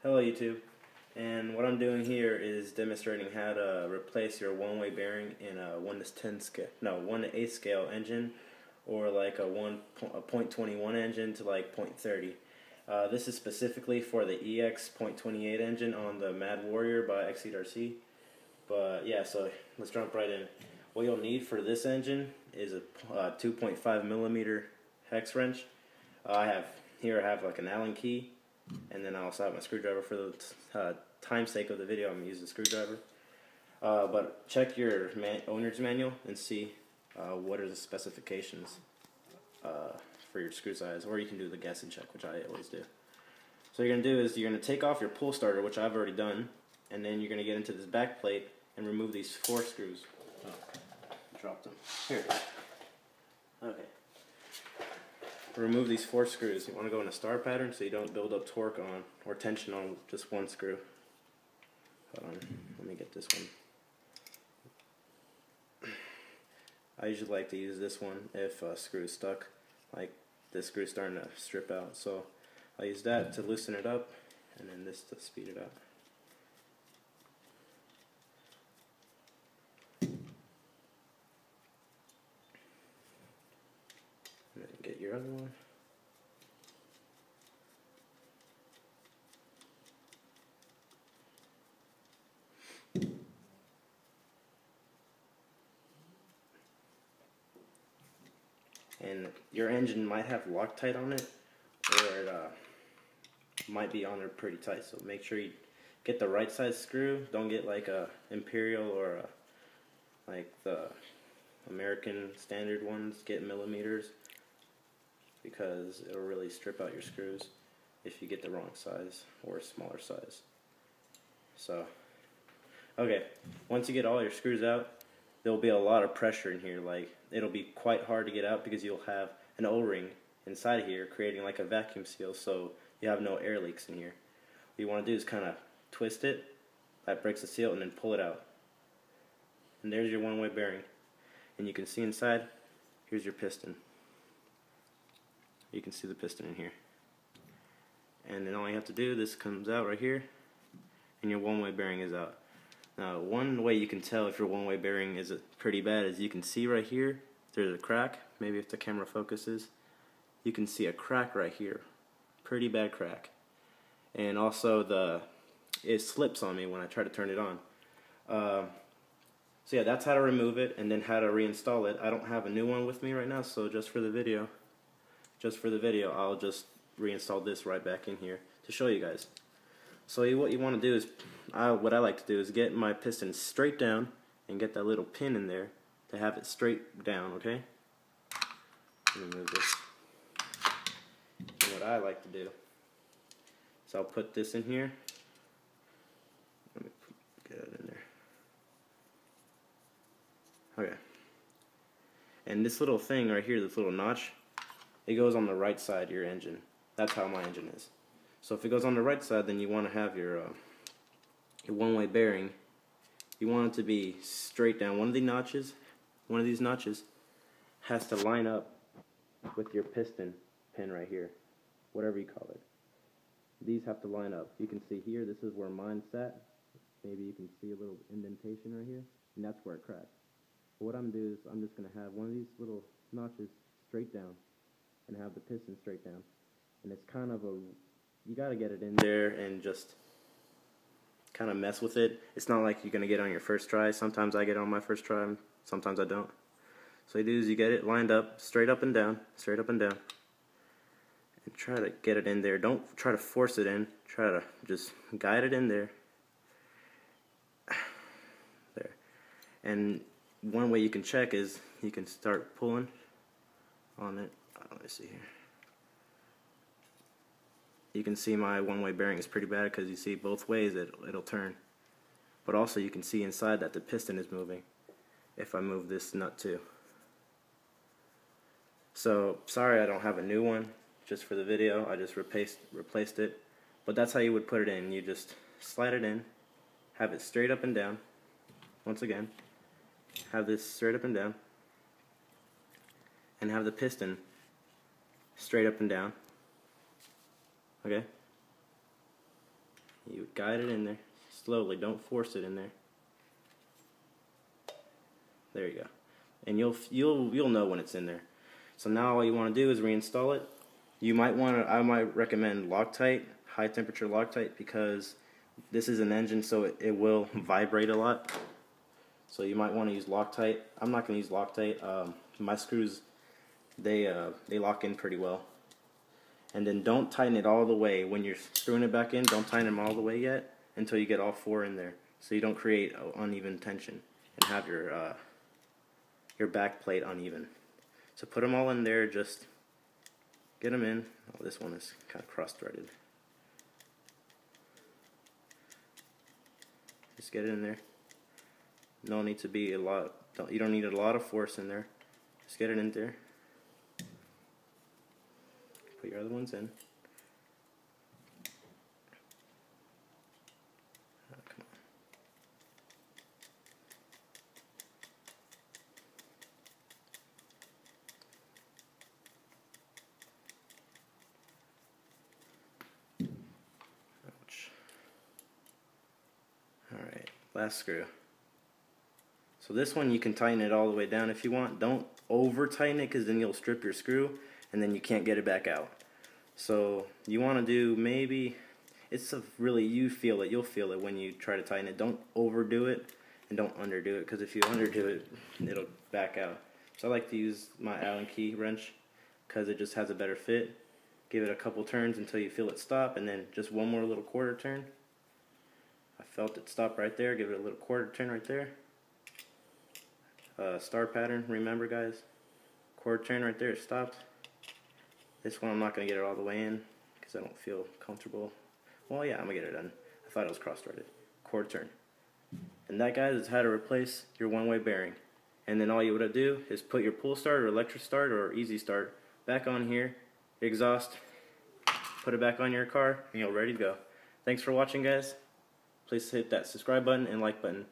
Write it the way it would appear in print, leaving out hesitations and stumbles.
Hello YouTube, and what I'm doing here is demonstrating how to replace your one-way bearing in a 1 to 10 scale, no, 1 to 8 scale engine, or like a 0.21 engine to like 0.30. This is specifically for the EX 0.28 engine on the Mad Warrior by XCRC. But yeah, so let's jump right in. What you'll need for this engine is a 2.5 millimeter hex wrench. I have like an Allen key. And then I also have my screwdriver. For the time's sake of the video, I'm going to use the screwdriver. But check your owner's manual and see what are the specifications for your screw size. Or you can do the guessing check, which I always do. So what you're going to do is you're going to take off your pull starter, which I've already done. And then you're going to get into this back plate and remove these 4 screws. Oh, dropped them. Here. Okay. Remove these 4 screws. You want to go in a star pattern so you don't build up torque on or tension on just one screw. Hold on, let me get this one. I usually like to use this one if a screw is stuck, like this screw is starting to strip out. So I'll use that to loosen it up, and then this to speed it up. And then get your other one. And your engine might have Loctite on it, or it might be on there pretty tight. So make sure you get the right size screw. Don't get like a Imperial or like the American standard ones. Get millimeters, because it'll really strip out your screws if you get the wrong size or a smaller size. So, okay, once you get all your screws out, there'll be a lot of pressure in here. Like, it'll be quite hard to get out because you'll have an O-ring inside here creating like a vacuum seal, so you have no air leaks in here. What you want to do is kind of twist it, that breaks the seal, and then pull it out. And there's your one-way bearing. And you can see inside, here's your piston. You can see the piston in here. And then all you have to do, this comes out right here, and your one-way bearing is out. Now, one way you can tell if your one-way bearing is pretty bad is you can see right here, there's a crack. Maybe if the camera focuses, you can see a crack right here. Pretty bad crack. And also it slips on me when I try to turn it on. So yeah, that's how to remove it and then how to reinstall it. I don't have a new one with me right now, so just for the video, I'll just reinstall this right back in here to show you guys. So what you want to do is, what I like to do is get my piston straight down and get that little pin in there to have it straight down, okay? Let me move this. And what I like to do is I'll put this in here. Let me get it in there. Okay. And this little thing right here, this little notch, it goes on the right side of your engine. That's how my engine is. So if it goes on the right side, then you want to have your one-way bearing. You want it to be straight down. One of these notches has to line up with your piston pin right here, whatever you call it. These have to line up. You can see here, this is where mine sat. Maybe you can see a little indentation right here, and that's where it cracked. But what I'm going to do is I'm just going to have one of these little notches straight down and have the piston straight down. And it's kind of you got to get it in there and just kind of mess with it. It's not like you're going to get on your first try. Sometimes I get on my first try, sometimes I don't. So you do is you get it lined up, straight up and down, and try to get it in there. Don't try to force it in. Try to just guide it in there. There. And one way you can check is you can start pulling on it. Let me see here. You can see my one-way bearing is pretty bad because you see both ways it'll turn. But also you can see inside that the piston is moving if I move this nut too. So sorry I don't have a new one just for the video. I just replaced it. But that's how you would put it in. You just slide it in, have it straight up and down. Once again, have this straight up and down, and have the piston straight up and down. Okay? You guide it in there slowly. Don't force it in there. There you go. And you'll know when it's in there. So now all you want to do is reinstall it. You might want to. I might recommend Loctite, high temperature Loctite, because this is an engine, so it will vibrate a lot. So you might want to use Loctite. I'm not going to use Loctite. My screws, they lock in pretty well. And then don't tighten it all the way. When you're screwing it back in, don't tighten them all the way yet until you get all 4 in there, so you don't create uneven tension and have your back plate uneven. So put them all in there, just get them in. Oh, this one is kind of cross-threaded. Just get it in there. No need to be a lot. You don't need a lot of force in there. Just get it in there. Put your other ones in. Oh, come on. Ouch. Alright, last screw. So this one you can tighten it all the way down if you want. Don't over tighten it, because then you'll strip your screw and then you can't get it back out. So you want to do, maybe, it's a really, you'll feel it when you try to tighten it. Don't overdo it and don't underdo it, because if you underdo it, it'll back out. So I like to use my Allen key wrench because it just has a better fit. Give it a couple turns until you feel it stop, and then just one more little quarter turn. I felt it stop right there. Give it a little quarter turn right there. Star pattern, remember guys? Quarter turn right there, it stopped. This one I'm not going to get it all the way in because I don't feel comfortable. Well, yeah, I'm going to get it done. I thought it was cross-threaded. Quarter turn. And that, guys, is how to replace your one-way bearing. And then all you would do is put your pull start or electric start or easy start back on here, exhaust, put it back on your car, and you're ready to go. Thanks for watching, guys. Please hit that subscribe button and like button.